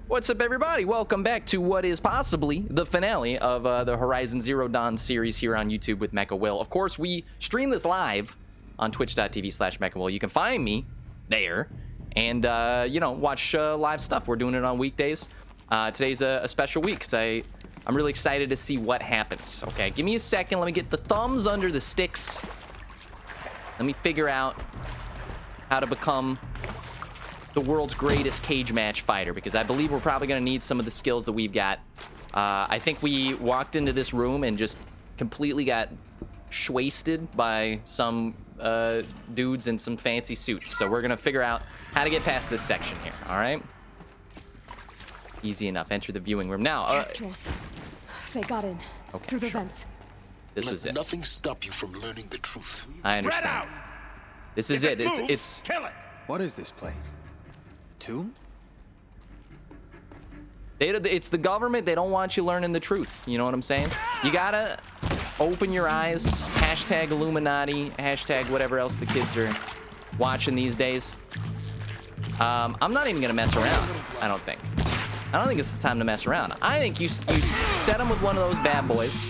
What's up, everybody? Welcome back to what is possibly the finale of the Horizon Zero Dawn series here on YouTube with MechaWill. Of course, we stream this live on twitch.tv/MechaWill. You can find me there and, you know, watch live stuff. We're doing it on weekdays. Today's a special week because I'm really excited to see what happens. Okay, give me a second. Let me get the thumbs under the sticks. Let me figure out how to become the world's greatest cage match fighter, because I believe we're probably going to need some of the skills that we've got. I think we walked into this room and just completely got shwasted by some dudes in some fancy suits. So we're going to figure out how to get past this section here, all right? Easy enough. Enter the viewing room. Now, Kestrels. They got in. Okay, through the sure. vents. This was it. Nothing stop you from learning the truth. I understand. This is it. It's kill it. What is this place? Tomb? It's the government. They don't want you learning the truth. You know what I'm saying? You gotta open your eyes. Hashtag Illuminati. Hashtag whatever else the kids are watching these days. I'm not even gonna mess around. I don't think it's the time to mess around. I think you set them with one of those bad boys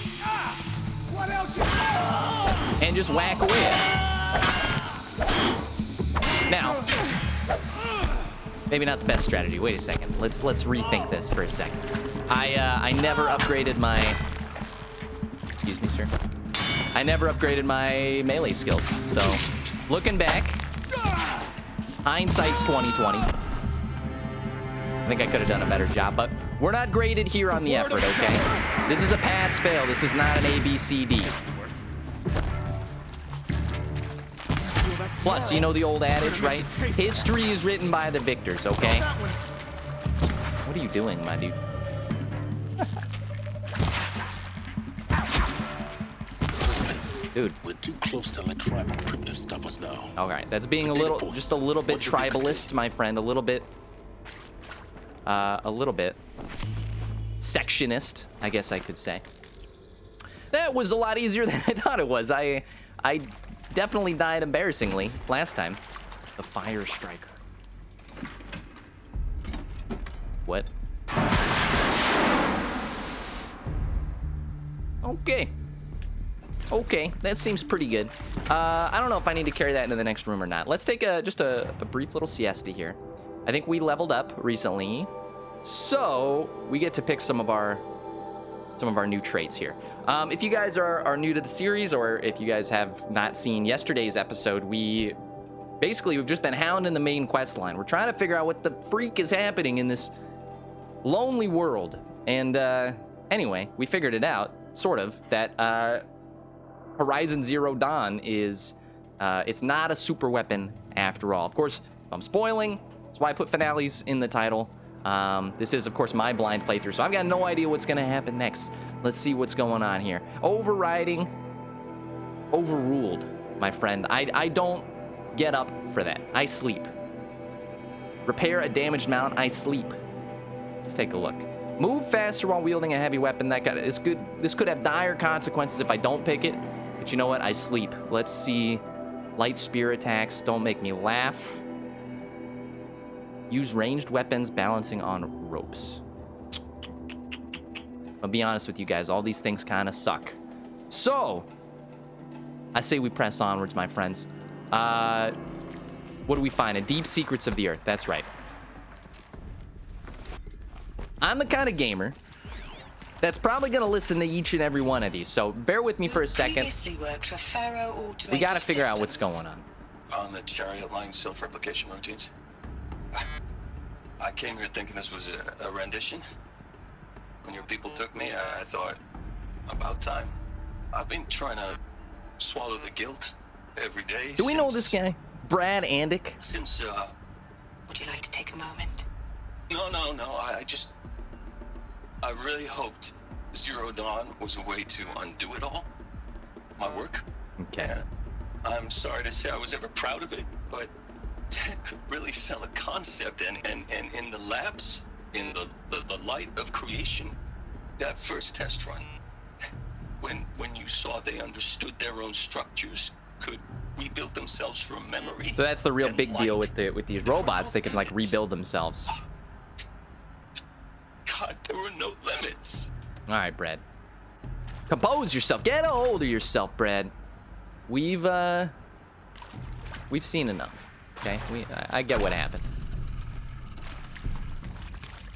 and just whack away at it. Now, maybe not the best strategy. Wait a second. Let's rethink this for a second. I never upgraded my... Excuse me, sir. I never upgraded my melee skills. So, looking back, hindsight's 20/20. I think I could have done a better job, but we're not graded here on the effort, okay? This is a pass-fail. This is not an ABCD. Plus, you know the old adage, right? History is written by the victors, okay? What are you doing, my dude? Dude. We're too close to let tribal primitives stop us now. All right, that's being just a little bit tribalist, my friend. A little bit sectionist, I guess I could say. That was a lot easier than I thought it was. I definitely died embarrassingly last time. The fire striker. What? Okay, that seems pretty good. I don't know if I need to carry that into the next room or not. Let's take just a brief little siesta here. I think we leveled up recently, so we get to pick some of our new traits here. If you guys are new to the series, or if you guys have not seen yesterday's episode, we've just been hounding the main quest line. We're trying to figure out what the freak is happening in this lonely world. And anyway, we figured it out, sort of, that Horizon Zero Dawn is, it's not a super weapon after all. Of course, if I'm spoiling, that's why I put finales in the title. This is, of course, my blind playthrough, so I've got no idea what's going to happen next. Let's see what's going on here. Overriding. Overruled, my friend. I don't get up for that. I sleep. Repair a damaged mount. I sleep. Let's take a look. Move faster while wielding a heavy weapon. This could have dire consequences if I don't pick it. But you know what? I sleep. Let's see. Light spear attacks. Don't make me laugh. Use ranged weapons, balancing on ropes. I'll be honest with you guys, all these things kind of suck. So, I say we press onwards, my friends. What do we find? A deep secrets of the earth. That's right. I'm the kind of gamer that's probably going to listen to each and every one of these, so bear with me for a second. We got to figure out what's going on. On the chariot line self-replication routines. I came here thinking this was a rendition. When your people took me, I thought, about time. I've been trying to swallow the guilt every day. Do we know this guy? Brad Andick? Since, Would you like to take a moment? No. I really hoped Zero Dawn was a way to undo it all. My work. Okay. And I'm sorry to say I was ever proud of it, but Ted could really sell a concept, and in the labs, in the light of creation, that first test run, when you saw they understood their own structures, could rebuild themselves from memory. So that's the real big deal light. with these robots. They can like rebuild themselves. thought there were no limits. All right, Brad. Compose yourself. Get a hold of yourself, Brad. We've seen enough. Okay, I get what happened.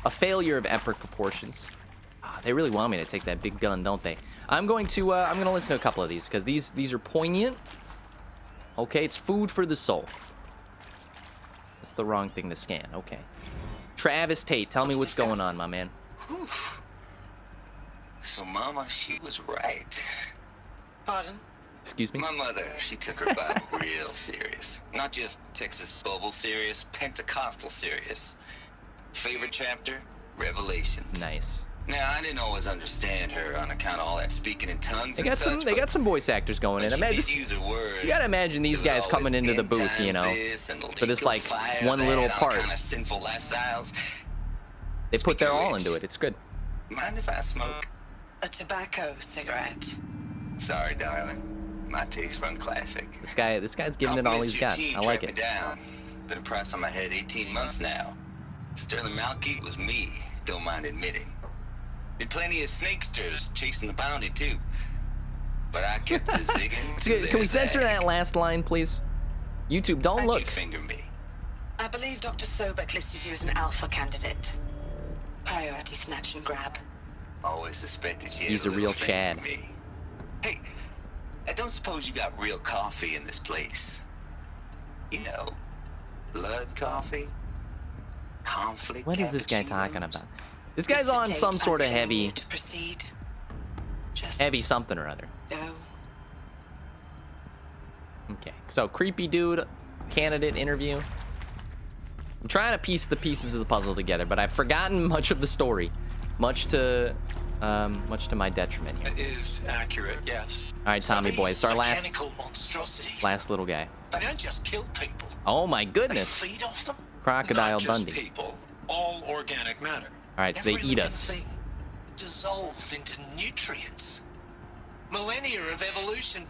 A failure of epic proportions. They really want me to take that big gun, don't they? I'm gonna listen to a couple of these because these are poignant. Okay, it's food for the soul. That's the wrong thing to scan. Okay. Travis Tate, tell me what's going on, my man. Whew. So Mama, she was right. Pardon? Excuse me? My mother, she took her Bible real serious. Not just Texas Bible serious, Pentecostal serious. Favorite chapter? Revelations. Nice. Now, I didn't always understand her on account of all that speaking in tongues. They got some voice actors going in. You gotta imagine these guys coming into the booth, you know, for this like one little part. Kind of sinful lifestyles. They put their all into it. It's good. Mind if I smoke A tobacco cigarette. Sorry, darling. My taste run classic. This guy's giving it all he's got. I like it. Down. Been a price on my head 18 months now. Sterling Malky was me. Don't mind admitting. Been plenty of snakesters chasing the bounty too. But I kept the zigging. Can we censor that last line, please? YouTube, don't How'd look. you finger me? I believe Dr. Sobek listed you as an alpha candidate. Priority snatch and grab. Always suspected you. He's a real Chad. Me. Hey, I don't suppose you got real coffee in this place. You know, blood coffee, conflict. What is this guy talking cappuccinos? about? This guy's on Mr. some Tate, sort of I'm telling heavy you to proceed. Just heavy something or other. go. Okay, so creepy dude, candidate interview. I'm trying to piece the pieces of the puzzle together, but I've forgotten much of the story, much to my detriment here. It is accurate, yes. All right, Tommy boy, it's our last monstrosities. little guy. They don't just kill people. Oh my goodness, They feed off them. Crocodile Not just Dundee. people, all organic matter. All right, so they Every eat living us. thing dissolved into nutrients. Millennia of evolution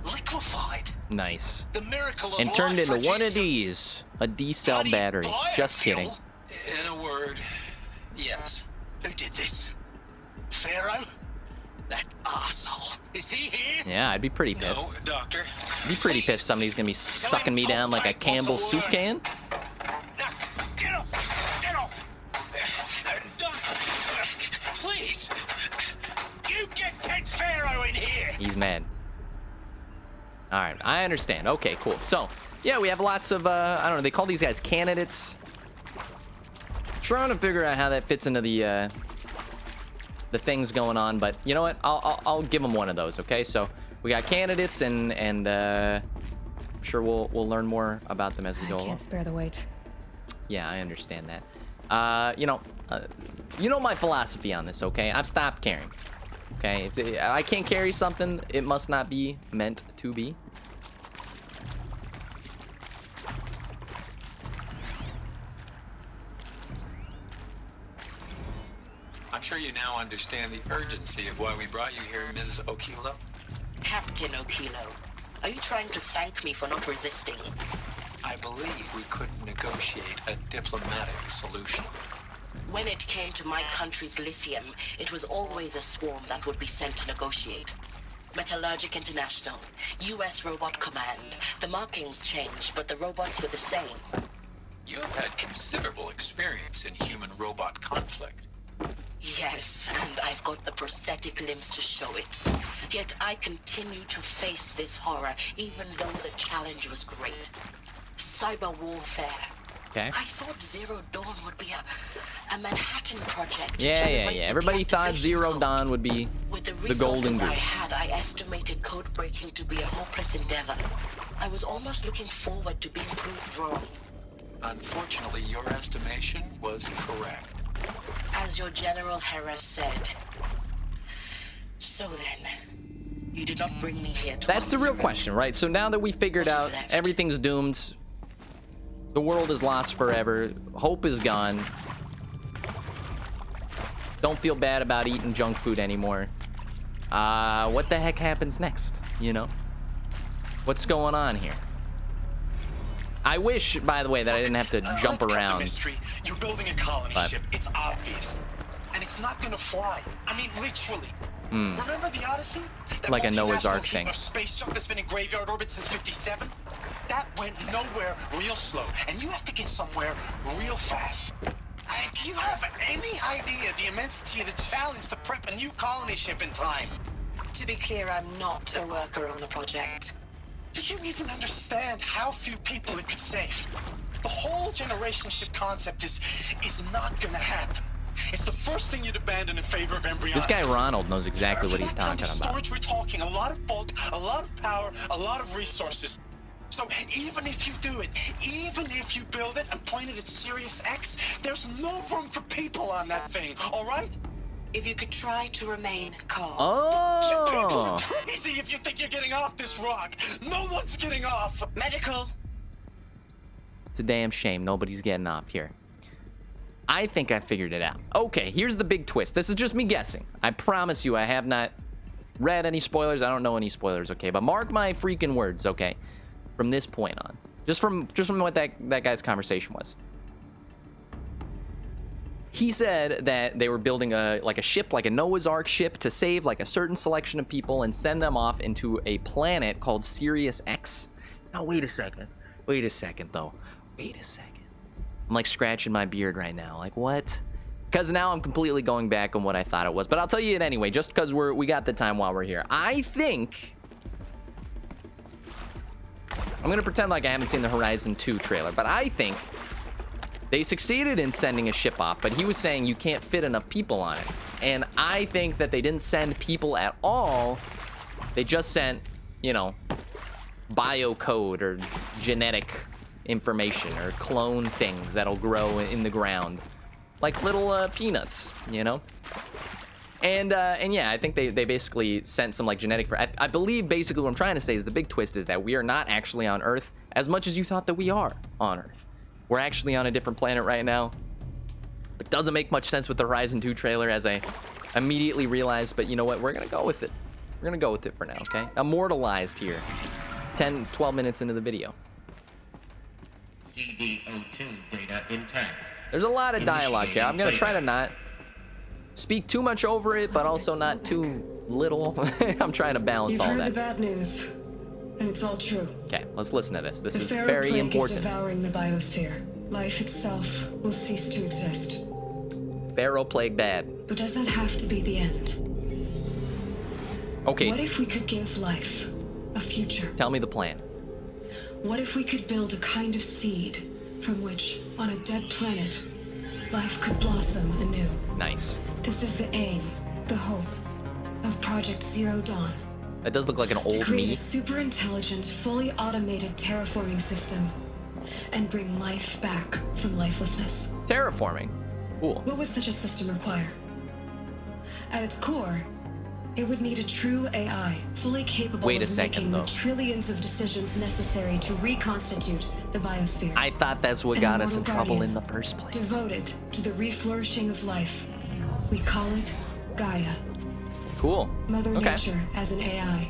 liquefied. Nice. The miracle of And turned life into one of produced these, a D-cell bloody battery. Just kidding. biofuel. In a word, yes. Who did this? Pharaoh? That arsehole. Is he here? Yeah, I'd be pretty No, pissed. Doctor. I'd be pretty pissed somebody's gonna be sucking me down like a Campbell soup can. Now, get off! Get off! Doctor, please! You get Ted Pharaoh in here! He's mad. All right, I understand. Okay, cool. So, yeah, we have lots of, I don't know, they call these guys candidates. Trying to figure out how that fits into the things going on, but you know what? I'll give them one of those, okay? So, we got candidates, and I'm sure we'll learn more about them as we go I along. can't spare the weight. Yeah, I understand that. You know my philosophy on this, okay? I've stopped caring. Okay, if I can't carry something, it must not be meant to be. I'm sure you now understand the urgency of why we brought you here, Ms. Okilo. Captain Okilo, are you trying to thank me for not resisting? I believe we could negotiate a diplomatic solution. When it came to my country's lithium, it was always a swarm that would be sent to negotiate. Metallurgic International, U.S. Robot Command. The markings changed, but the robots were the same. You have had considerable experience in human-robot conflict. Yes, and I've got the prosthetic limbs to show it. Yet I continue to face this horror, even though the challenge was great. Cyber warfare. Okay. I thought Zero Dawn would be a Manhattan project. to Yeah. generate the Everybody thought deactivation Zero codes. Dawn would be With the the golden resources I goose. had, I estimated code breaking to be a hopeless endeavor. I was almost looking forward to being proved wrong. Unfortunately, your estimation was correct. As your General Hera said. So then, you did not bring me here to That's the real answer. question, right? So now that we figured What is out left? everything's doomed, the world is lost forever, hope is gone. Don't feel bad about eating junk food anymore. What the heck happens next? You know? What's going on here? I wish, by the way, that I didn't have to jump Let's cut the around. mystery. You're building a colony But- ship. It's obvious. and it's not gonna fly. I mean, literally. Remember the Odyssey? That Like a Noah's multinational Ark heap thing. of space junk that's been in graveyard orbit since '57? That went nowhere real slow, and you have to get somewhere real fast. Do you have any idea the immensity of the challenge to prep a new colony ship in time? To be clear, I'm not a worker on the project. Do you even understand how few people it could save? The whole generation ship concept is not gonna happen. It's the first thing you'd abandon in favor of embryonics. This guy Ronald knows exactly what he's For that kind talking of about. storage, we're talking a lot of bulk, a lot of power, a lot of resources. So even if you do it, even if you build it and point it at Sirius X, there's no room for people on that thing, all right? If you could try to remain calm. People Oh, are crazy if you think you're getting off this rock. No one's getting off. Medical. it's a damn shame nobody's getting off here. I think I figured it out. Okay, here's the big twist. This is just me guessing. I promise you I have not read any spoilers. I don't know any spoilers, okay? But mark my freaking words, okay? From this point on. Just from what that guy's conversation was. He said that they were building a ship, like a Noah's Ark ship, to save like a certain selection of people and send them off into a planet called Sirius X. Now wait a second. Wait a second though. Wait a second. I'm like scratching my beard right now. Like what? Because now I'm completely going back on what I thought it was. But I'll tell you it anyway, just because we got the time while we're here. I think I'm gonna pretend like I haven't seen the Horizon 2 trailer, but I think they succeeded in sending a ship off, but he was saying you can't fit enough people on it. And I think that they didn't send people at all. They just sent, you know, biocode or genetic information or clone things that'll grow in the ground. Like little peanuts, you know? And yeah, I think they basically sent some like genetic... I believe basically what I'm trying to say is the big twist is that we are not actually on Earth as much as you thought that we are on Earth. We're actually on a different planet right now. It doesn't make much sense with the Horizon 2 trailer, as I immediately realized, but you know what? We're gonna go with it. We're gonna go with it for now, okay? Immortalized here. 10, 12 minutes into the video. CD02 data intact. There's a lot of dialogue here. I'm gonna try to not speak too much over it, but also not too little. I'm trying to balance You've all heard that. the bad news, and it's all true. Okay, let's listen to this. This The is Pharaoh very plague important. is devouring the biosphere. Life itself will cease to exist. Pharaoh plague bad. But does that have to be the end? Okay, What if we could give life a future? tell me the plan. What if we could build a kind of seed from which, on a dead planet, life could blossom anew? Nice. This is the aim, the hope, of Project Zero Dawn. That does look like an To old create a me. super intelligent, fully automated terraforming system and bring life back from lifelessness. Terraforming. Cool. What would such a system require? At its core, it would need a true AI, fully capable Wait a of second, making though. the trillions of decisions necessary to reconstitute the biosphere. I thought that's what An got us in immortal trouble in guardian, the first place. devoted to the reflourishing of life. We call it Gaia, Cool. Mother Okay. Nature as an AI.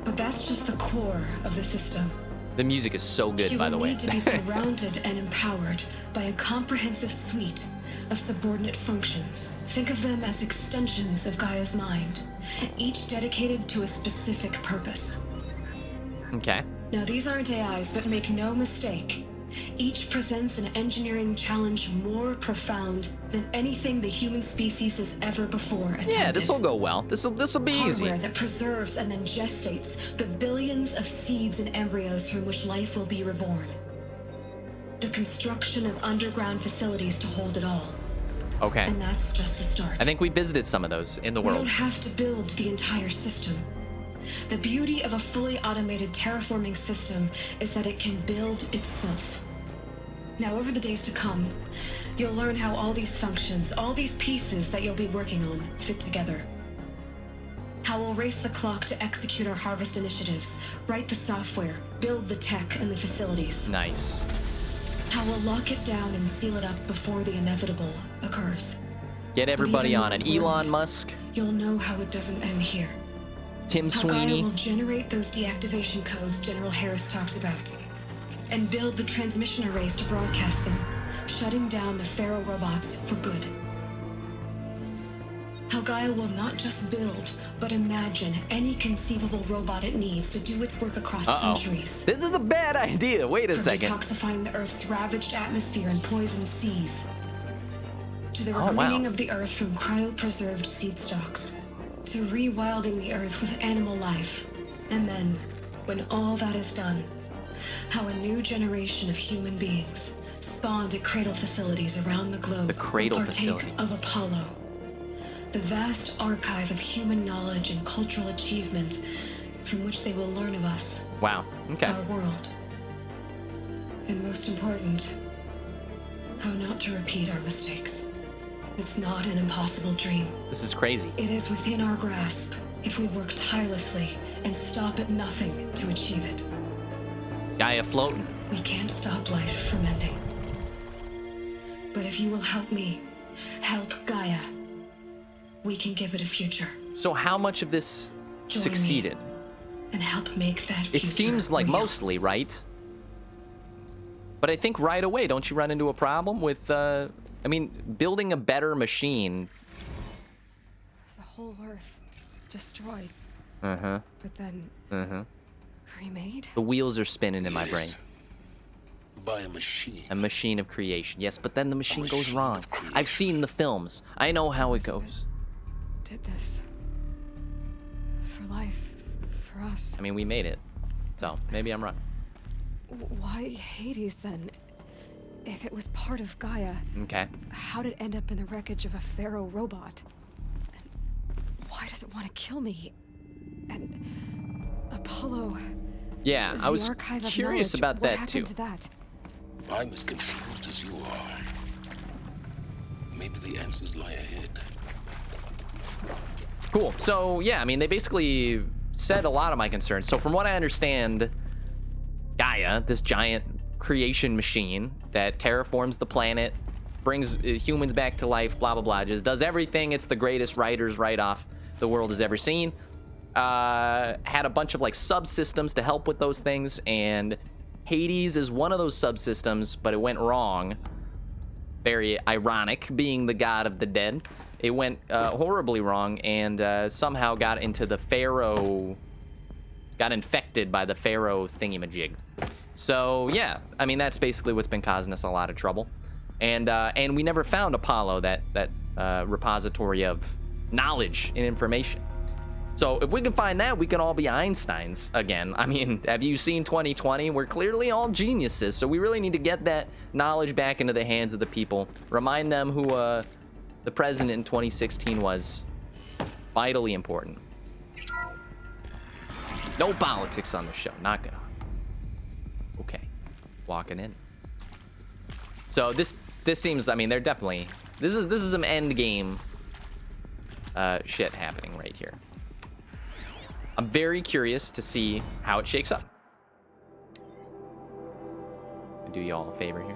But that's just the core of the system. The music is so good, She by will the way. need to be surrounded and empowered by a comprehensive suite of subordinate functions. Think of them as extensions of Gaia's mind, each dedicated to a specific purpose. Okay. Now, these aren't AIs, but make no mistake. Each presents an engineering challenge more profound than anything the human species has ever before attempted. Yeah, this will go well. This will be easy. Hardware that preserves and then gestates the billions of seeds and embryos from which life will be reborn. The construction of underground facilities to hold it all. Okay. And that's just the start. I think we visited some of those in the We don't world. have to build the entire system. The beauty of a fully automated terraforming system is that it can build itself. Now, over the days to come, you'll learn how all these functions, all these pieces that you'll be working on, fit together. How we'll race the clock to execute our harvest initiatives, write the software, build the tech and the facilities. Nice. How we'll lock it down and seal it up before the inevitable occurs. Get everybody even on it. more important, Elon Musk, You'll know how it doesn't end here. Tim How Gaia Sweeney. will generate those deactivation codes General Harris talked about, and build the transmission arrays to broadcast them, shutting down the Pharaoh robots for good. How Gaia will not just build, but imagine any conceivable robot it needs to do its work across centuries. This is a bad idea. Wait a From second. detoxifying the Earth's ravaged atmosphere and poisoned seas, to the regreening of the Earth from cryopreserved seed stalks, to rewilding the Earth with animal life. And then, when all that is done, how a new generation of human beings spawned at cradle facilities around the globe The cradle will partake facility. of Apollo, the vast archive of human knowledge and cultural achievement from which they will learn of us, Wow. Okay. our world. And most important, how not to repeat our mistakes. It's not an impossible dream. This is crazy. It is within our grasp if we work tirelessly and stop at nothing to achieve it. Gaia floating. We can't stop life from ending. But if you will help me, help Gaia, we can give it a future. So how much of this Join succeeded? me and help make that future It seems like real. mostly, right? But I think right away, don't you run into a problem with, I mean, building a better machine. The whole Earth destroyed, Uh-huh. but then Uh-huh. remade? The wheels are spinning in my Yes. brain. By a machine. A machine of creation. Yes, but then the machine goes machine wrong. of creation. I've seen the films. I know how it goes. Did this. For life. For us. I mean, we made it. So, maybe I'm wrong. Why Hades then? If it was part of Gaia, Okay. how did it end up in the wreckage of a pharaoh robot? And why does it want to kill me? And Apollo. Yeah, I the was archive of curious knowledge, about what that happened too. to that? I'm as confused as you are. Maybe the answers lie ahead. Cool. So, yeah, I mean, they basically said a lot of my concerns. So, from what I understand, Gaia, this giant creation machine that terraforms the planet, brings humans back to life, blah, blah, blah, just does everything. It's the greatest writer's write-off the world has ever seen. Had a bunch of, like, subsystems to help with those things, and Hades is one of those subsystems, but it went wrong. Very ironic, being the god of the dead. It went horribly wrong, and somehow got into the pharaoh, got infected by the pharaoh thingamajig. So yeah, I mean, that's basically what's been causing us a lot of trouble. And we never found Apollo, that repository of knowledge and information. So if we can find that, we can all be Einsteins again. I mean, have you seen 2020? We're clearly all geniuses, so we really need to get that knowledge back into the hands of the people. Remind them who the president in 2016 was. Vitally important. No politics on the show. Not gonna. Okay. Walking in. So this seems, I mean, they're definitely, this is some end game shit happening right here. I'm very curious to see how it shakes up. I'll do y'all a favor here.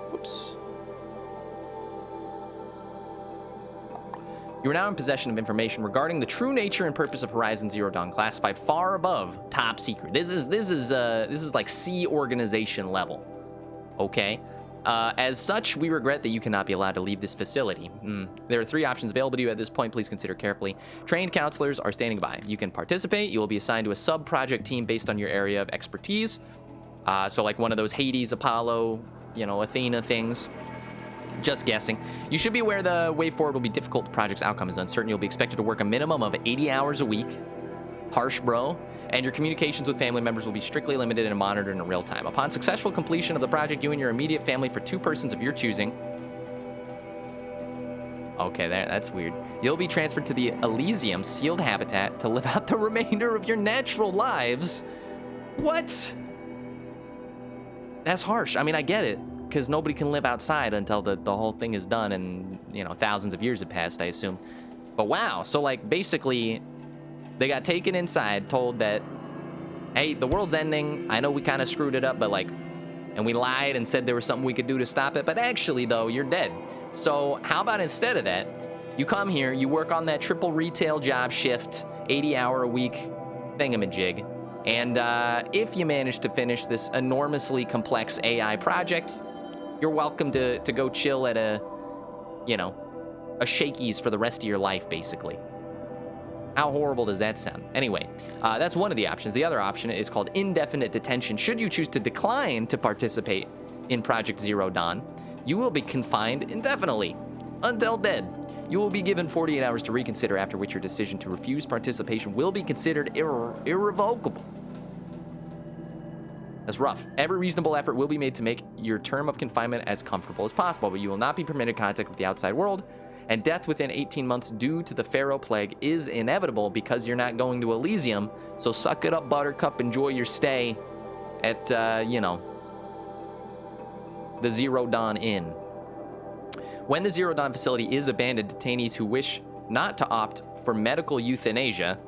Whoops. You are now in possession of information regarding the true nature and purpose of Horizon Zero Dawn, classified far above top secret. This is like C organization level. Okay. As such, we regret that you cannot be allowed to leave this facility. There are 3 options available to you at this point. Please consider carefully. Trained counselors are standing by. You can participate. You will be assigned to a sub-project team based on your area of expertise. So like one of those Hades, Apollo, you know, Athena things. Just guessing. You should be aware the way forward will be difficult. The project's outcome is uncertain. You'll be expected to work a minimum of 80 hours a week. Harsh, bro. And your communications with family members will be strictly limited and monitored in real time. Upon successful completion of the project, you and your immediate family for 2 persons of your choosing. Okay, that's weird. You'll be transferred to the Elysium sealed habitat to live out the remainder of your natural lives. What? That's harsh. I mean, I get it, because nobody can live outside until the whole thing is done, and, you know, thousands of years have passed, I assume. But wow, so like basically they got taken inside, told that, hey, the world's ending. I know we kind of screwed it up, but like, and we lied and said there was something we could do to stop it. But actually, though, you're dead. So how about instead of that, you come here, you work on that triple retail job shift, 80-hour-a-week thingamajig. And if you manage to finish this enormously complex AI project, you're welcome to go chill at a, you know, a shakies for the rest of your life, basically. How horrible does that sound? Anyway, that's one of the options. The other option is called indefinite detention. Should you choose to decline to participate in Project Zero Dawn, you will be confined indefinitely until dead. You will be given 48 hours to reconsider, after which your decision to refuse participation will be considered irrevocable. That's rough. Every reasonable effort will be made to make your term of confinement as comfortable as possible, but you will not be permitted contact with the outside world, and death within 18 months due to the Pharaoh Plague is inevitable because you're not going to Elysium, so suck it up, Buttercup. Enjoy your stay at, you know, the Zero Dawn Inn. When the Zero Dawn facility is abandoned, detainees who wish not to opt for medical euthanasia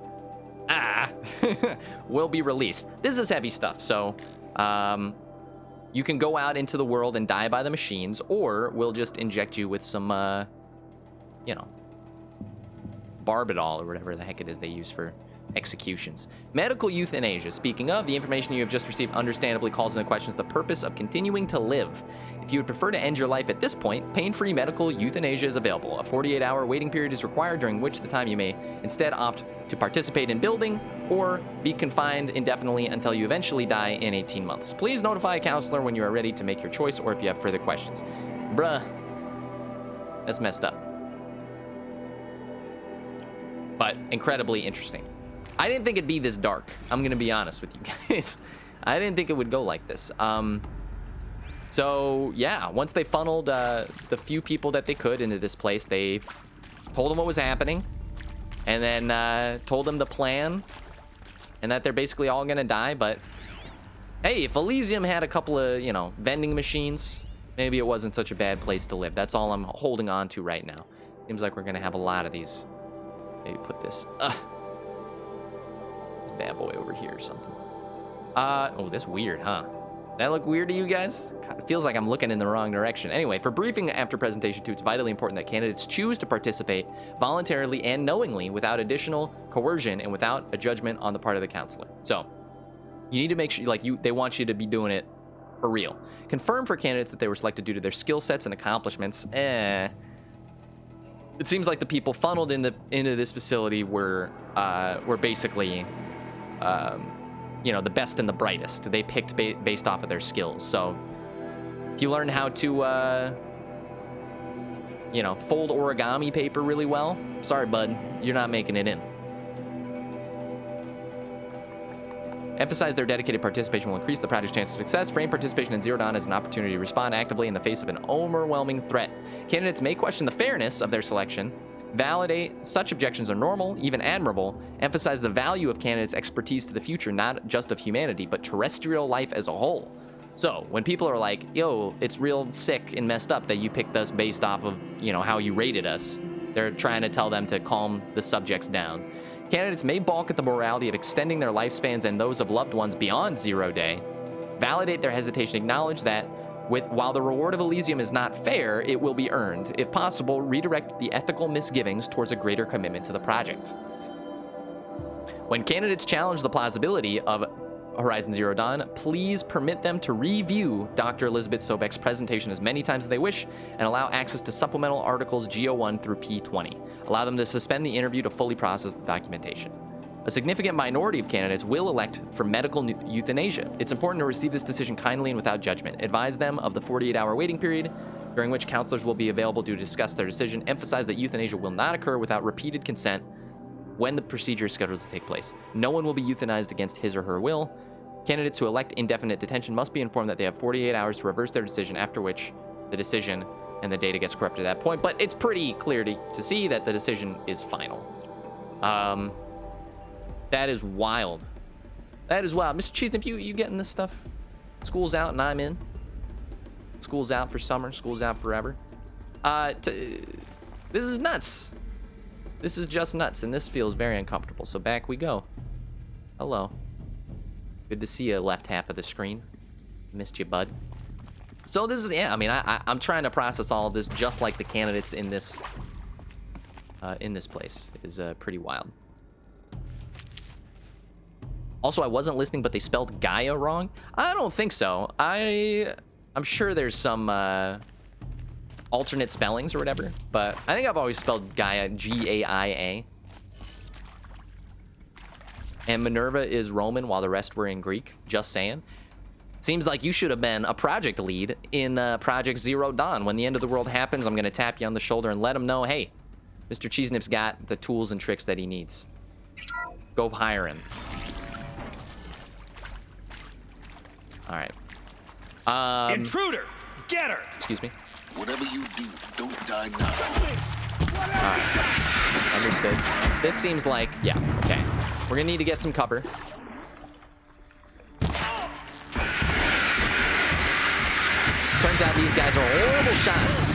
will be released. This is heavy stuff, so you can go out into the world and die by the machines, or we'll just inject you with some, you know, Barbidol or whatever the heck it is they use for executions. Medical euthanasia. Speaking of, the information you have just received understandably calls into question the purpose of continuing to live. If you would prefer to end your life at this point, pain-free medical euthanasia is available. A 48-hour waiting period is required, during which the time you may instead opt to participate in building or be confined indefinitely until you eventually die in 18 months. Please notify a counselor when you are ready to make your choice or if you have further questions. Bruh. That's messed up. But incredibly interesting. I didn't think it'd be this dark. I'm gonna be honest with you guys. I didn't think it would go like this. So yeah, once they funneled the few people that they could into this place, they told them what was happening, and then told them the plan, and that they're basically all gonna die. But hey, if Elysium had a couple of, you know, vending machines, maybe it wasn't such a bad place to live. That's all I'm holding on to right now. Seems like we're gonna have a lot of these. Maybe put this bad boy over here or something. Oh, that's weird, huh? That look weird to you guys? God, it feels like I'm looking in the wrong direction. Anyway, for briefing after presentation 2, it's vitally important that candidates choose to participate voluntarily and knowingly without additional coercion and without a judgment on the part of the counselor. So, you need to make sure, like, they want you to be doing it for real. Confirm for candidates that they were selected due to their skill sets and accomplishments. It seems like the people funneled into this facility were basically, you know, the best and the brightest. They picked based off of their skills. So if you learn how to, you know, fold origami paper really well, sorry, bud, you're not making it in. Emphasize their dedicated participation will increase the project's chance of success. Frame participation in Zero Dawn as an opportunity to respond actively in the face of an overwhelming threat. Candidates may question the fairness of their selection. Validate such objections are normal, even admirable. Emphasize the value of candidates' expertise to the future, not just of humanity, but terrestrial life as a whole. So, when people are like, yo, it's real sick and messed up that you picked us based off of, you know, how you rated us, they're trying to tell them to calm the subjects down. Candidates may balk at the morality of extending their lifespans and those of loved ones beyond 0 day. Validate their hesitation. Acknowledge that while the reward of Elysium is not fair, it will be earned. If possible, redirect the ethical misgivings towards a greater commitment to the project. When candidates challenge the plausibility of Horizon Zero Dawn, please permit them to review Dr. Elizabeth Sobek's presentation as many times as they wish and allow access to supplemental articles GO1 through P20. Allow them to suspend the interview to fully process the documentation. A significant minority of candidates will elect for medical euthanasia. It's important to receive this decision kindly and without judgment. Advise them of the 48-hour waiting period, during which counselors will be available to discuss their decision. Emphasize that euthanasia will not occur without repeated consent when the procedure is scheduled to take place. No one will be euthanized against his or her will. Candidates who elect indefinite detention must be informed that they have 48 hours to reverse their decision, after which the decision and the data gets corrupted at that point. But it's pretty clear to see that the decision is final. That is wild. That is wild. Mr. Cheesenip, you getting this stuff? School's out and I'm in. School's out for summer. School's out forever. This is nuts. This is just nuts, and this feels very uncomfortable. So back we go. Hello. Good to see you, left half of the screen. Missed you, bud. So this is, yeah, I mean, I'm trying to process all of this just like the candidates in this place. It is pretty wild. Also, I wasn't listening, but they spelled Gaia wrong. I don't think so. I'm sure there's some alternate spellings or whatever, but I think I've always spelled Gaia G-A-I-A. And Minerva is Roman while the rest were in Greek. Just saying. Seems like you should have been a project lead in Project Zero Dawn. When the end of the world happens, I'm going to tap you on the shoulder and let him know, hey, Mr. Cheesenip's got the tools and tricks that he needs. Go hire him. All right. Intruder! Get her! Excuse me. Whatever you do, don't die now. Alright. Understood. This seems like, yeah, okay. We're gonna need to get some cover. Turns out these guys are horrible shots.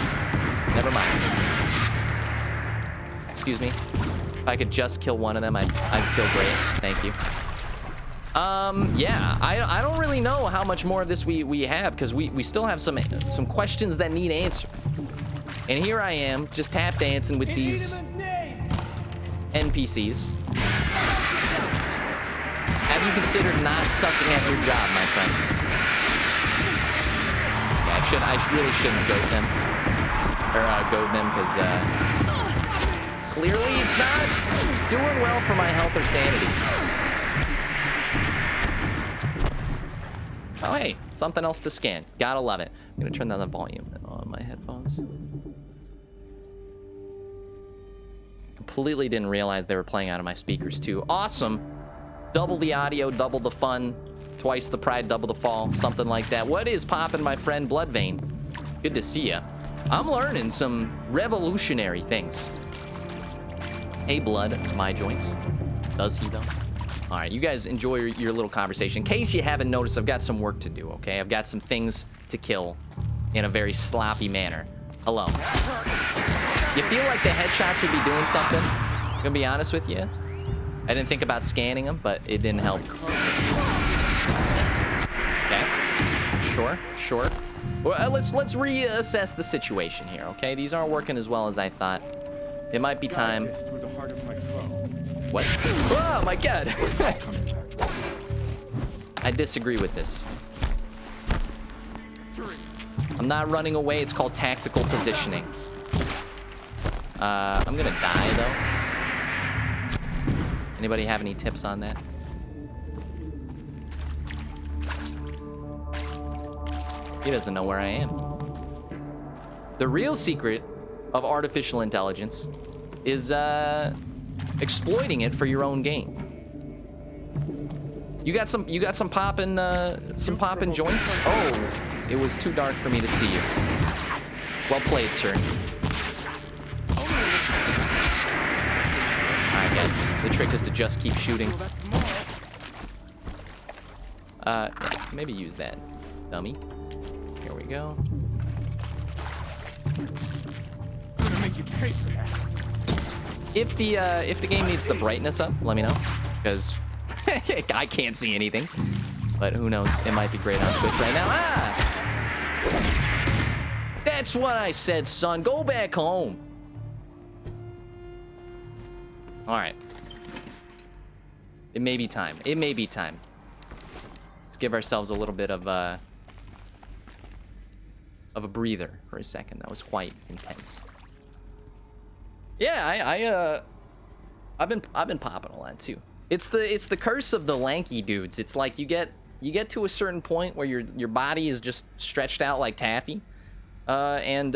Never mind. Excuse me. If I could just kill one of them, I'd feel great. Thank you. Yeah, I don't really know how much more of this we have, because we still have some questions that need answered. And here I am, just tap dancing with these NPCs. Have you considered not sucking at your job, my friend? Yeah, I really shouldn't goad them. Or goad them, because clearly it's not doing well for my health or sanity. Oh, hey, something else to scan. Gotta love it. I'm gonna turn down the volume on my headphones. Completely didn't realize they were playing out of my speakers too. Awesome. Double the audio, double the fun, twice the pride, double the fall, something like that. What is poppin', my friend Bloodvein? Good to see ya. I'm learning some revolutionary things. Hey, Blood, my joints. Does he though? All right, you guys enjoy your little conversation. In case you haven't noticed, I've got some work to do, okay? I've got some things to kill in a very sloppy manner. Hello. You feel like the headshots would be doing something? I'm gonna be honest with you. I didn't think about scanning them, but it didn't help. Okay. Sure. Well, let's reassess the situation here, okay? These aren't working as well as I thought. It might be time. What? Oh my god! I disagree with this. I'm not running away. It's called tactical positioning. I'm gonna die though. Anybody have any tips on that? He doesn't know where I am. The real secret of artificial intelligence is exploiting it for your own gain. You got some poppin' joints? Oh, it was too dark for me to see you. Well played, sir. I guess the trick is to just keep shooting. Maybe use that, dummy. Here we go. I'm gonna make you pay for that. If the game needs the brightness up, let me know, because I can't see anything. But who knows? It might be great on Twitch right now. Ah! That's what I said, son. Go back home. All right. It may be time. It may be time. Let's give ourselves a little bit of a breather for a second. That was quite intense. Yeah, I've been popping a lot too. It's the curse of the lanky dudes. It's like you get to a certain point where your body is just stretched out like taffy, and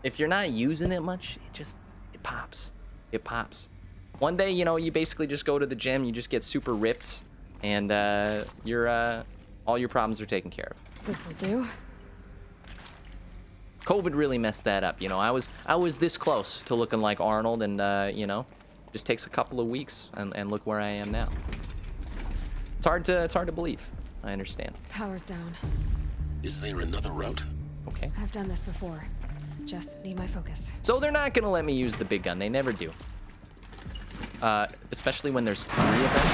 if you're not using it much, it pops. It pops. One day, you basically just go to the gym, you just get super ripped, and all your problems are taken care of. This'll do. COVID really messed that up. I was this close to looking like Arnold, and just takes a couple of weeks, and look where I am now. It's hard to believe. I understand. Power's down. Is there another route? Okay. I've done this before. Just need my focus. So they're not gonna let me use the big gun. They never do. Especially when there's 3 of them.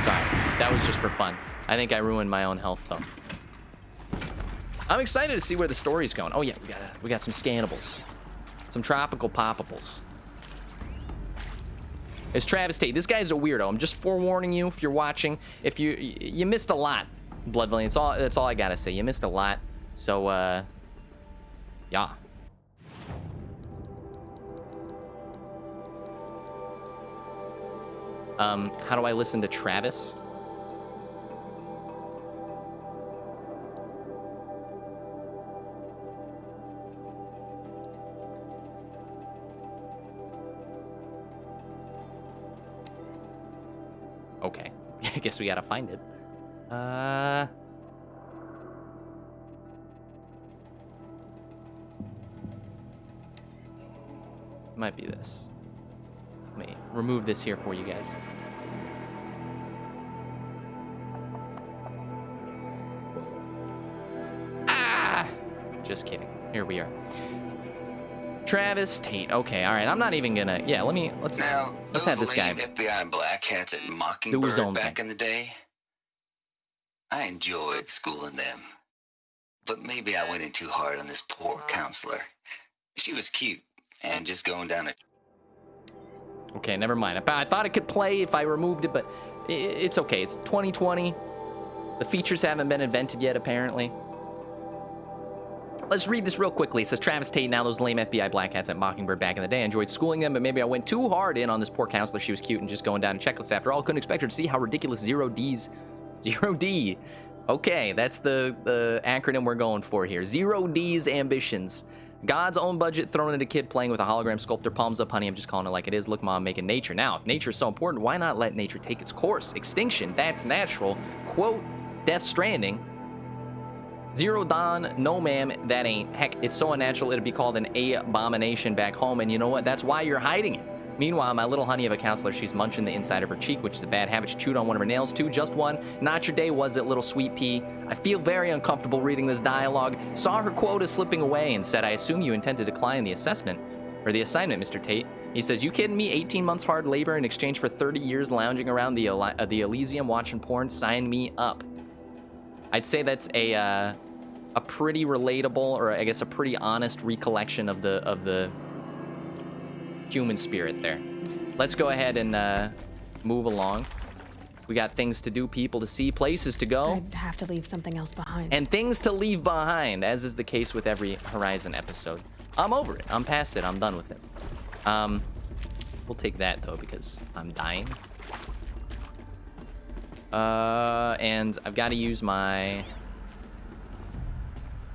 Sorry, that was just for fun. I think I ruined my own health though. I'm excited to see where the story's going. Oh yeah, we got some scannables. Some tropical poppables. It's Travis Tate. This guy's a weirdo. I'm just forewarning you if you're watching. If you missed a lot, Bloodvaliant. That's all I gotta say. You missed a lot. So, yeah. How do I listen to Travis? Okay. I guess we gotta find it. Might be this. Let me remove this here for you guys. Ah! Just kidding. Here we are. Travis Tate. Okay, all right. I'm not even gonna. Yeah, let's have this guy FBI black hats at do his Mockingbird own back thing. in the day. I enjoyed schooling them, but maybe I went in too hard on this poor counselor. She was cute and just going down a. Okay, never mind. I thought it could play if I removed it, but it's okay. It's 2020. The features haven't been invented yet, apparently. Let's read this real quickly. It says, Travis Tate, now those lame FBI black hats at Mockingbird back in the day. I enjoyed schooling them, but maybe I went too hard in on this poor counselor. She was cute and just going down a checklist after all. Couldn't expect her to see how ridiculous 0D. Okay, that's the acronym we're going for here. 0D's ambitions. God's own budget thrown at a kid playing with a hologram sculptor. Palms up, honey. I'm just calling it like it is. Look, Mom, making nature. Now, if nature is so important, why not let nature take its course? Extinction, that's natural. Quote, Death Stranding. Zero Dawn, no ma'am, that ain't. Heck, it's so unnatural it'd be called an abomination back home, and you know what? That's why you're hiding it. Meanwhile, my little honey of a counselor, she's munching the inside of her cheek, which is a bad habit. She chewed on one of her nails too, just one. Not your day, was it, little sweet pea? I feel very uncomfortable reading this dialogue. Saw her quota slipping away and said, I assume you intend to decline the assessment, or the assignment, Mr. Tate. He says, you kidding me? 18 months hard labor in exchange for 30 years lounging around the Elysium watching porn? Sign me up. I'd say that's a pretty relatable, or I guess a pretty honest recollection of the human spirit there. Let's go ahead and move along. We got things to do, people to see, places to go. I'd have to leave something else behind. And things to leave behind, as is the case with every Horizon episode. I'm over it. I'm past it. I'm done with it. We'll take that, though, because I'm dying. And I've got to use my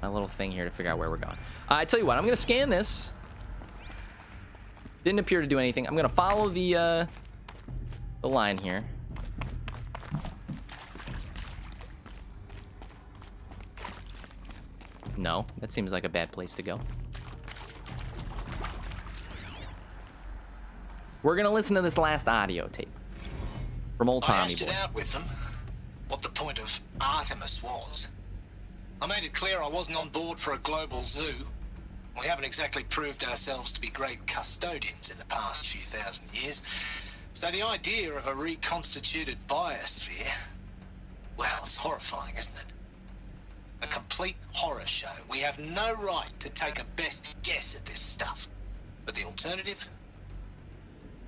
little thing here to figure out where we're going. I tell you what, I'm going to scan this. Didn't appear to do anything. I'm going to follow the line here. No, that seems like a bad place to go. We're going to listen to this last audio tape from old Tommy hashed Boy. it out with them what the point of Artemis was. I made it clear I wasn't on board for a global zoo. We haven't exactly proved ourselves to be great custodians in the past few thousand years. So the idea of a reconstituted biosphere, well, it's horrifying, isn't it? A complete horror show. We have no right to take a best guess at this stuff. But the alternative?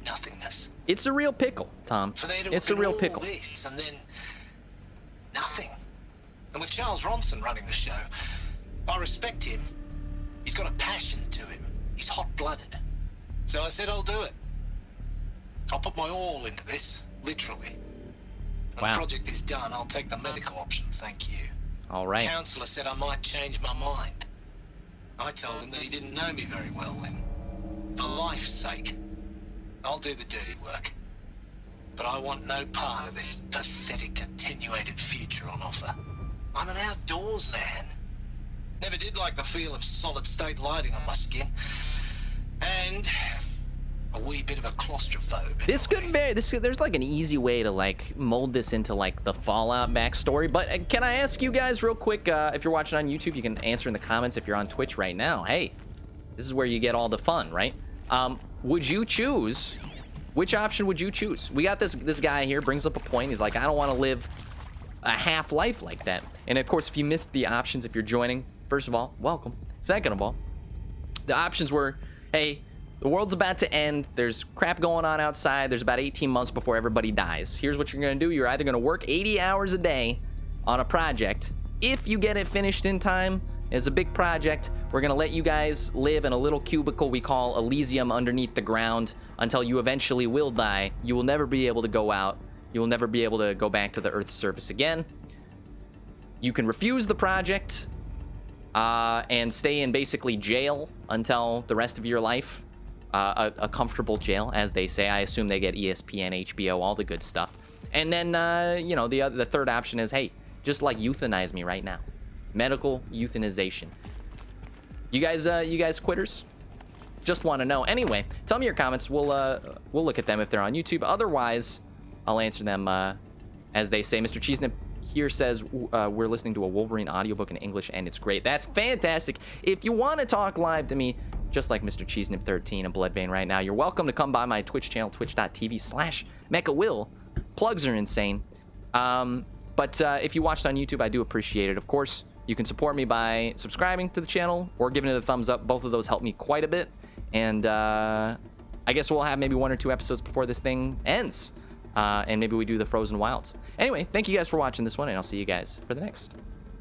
Nothingness. It's a real pickle, Tom. It's a real pickle. This and then nothing. And with Charles Ronson running the show, I respect him. He's got a passion to him. He's hot-blooded. So I said I'll do it. I'll put my all into this, literally. When the project is done, I'll take the medical option, thank you. All right. The counselor said I might change my mind. I told him that he didn't know me very well then. For life's sake, I'll do the dirty work. But I want no part of this pathetic, attenuated future on offer. I'm an outdoors man. Never did like the feel of solid-state lighting on my skin. And a wee bit of a claustrophobe. This could be, there's like an easy way to like mold this into like the Fallout backstory. But can I ask you guys real quick, if you're watching on YouTube, you can answer in the comments. If you're on Twitch right now, hey, this is where you get all the fun, right? Would you choose, which option would you choose? We got this guy here, brings up a point. He's like, I don't want to live a half life like that. And of course, if you missed the options, if you're joining, first of all, welcome. Second of all, the options were, hey, the world's about to end. There's crap going on outside. There's about 18 months before everybody dies. Here's what you're going to do. You're either going to work 80 hours a day on a project. If you get it finished in time, It's a big project. We're going to let you guys live in a little cubicle we call Elysium underneath the ground until you eventually will die. You will never be able to go out. You will never be able to go back to the Earth's surface again. You can refuse the project and stay in basically jail until the rest of your life. A comfortable jail, as they say. I assume they get ESPN, HBO, all the good stuff. And then, you know, the third option is, hey, just like euthanize me right now. Medical euthanization. You guys quitters? Just want to know. Anyway, tell me your comments. We'll look at them if they're on YouTube. Otherwise, I'll answer them as they say. Mr. Cheesenip here says we're listening to a Wolverine audiobook in English and it's great. That's fantastic. If you want to talk live to me, just like Mr. Cheesenip13 and Bloodvein right now, you're welcome to come by my Twitch channel, twitch.tv/MechaWill. Plugs are insane. But if you watched on YouTube, I do appreciate it. Of course, you can support me by subscribing to the channel or giving it a thumbs up. Both of those help me quite a bit. And I guess we'll have maybe 1 or 2 episodes before this thing ends. And maybe we do the Frozen Wilds. Anyway, thank you guys for watching this one, and I'll see you guys for the next.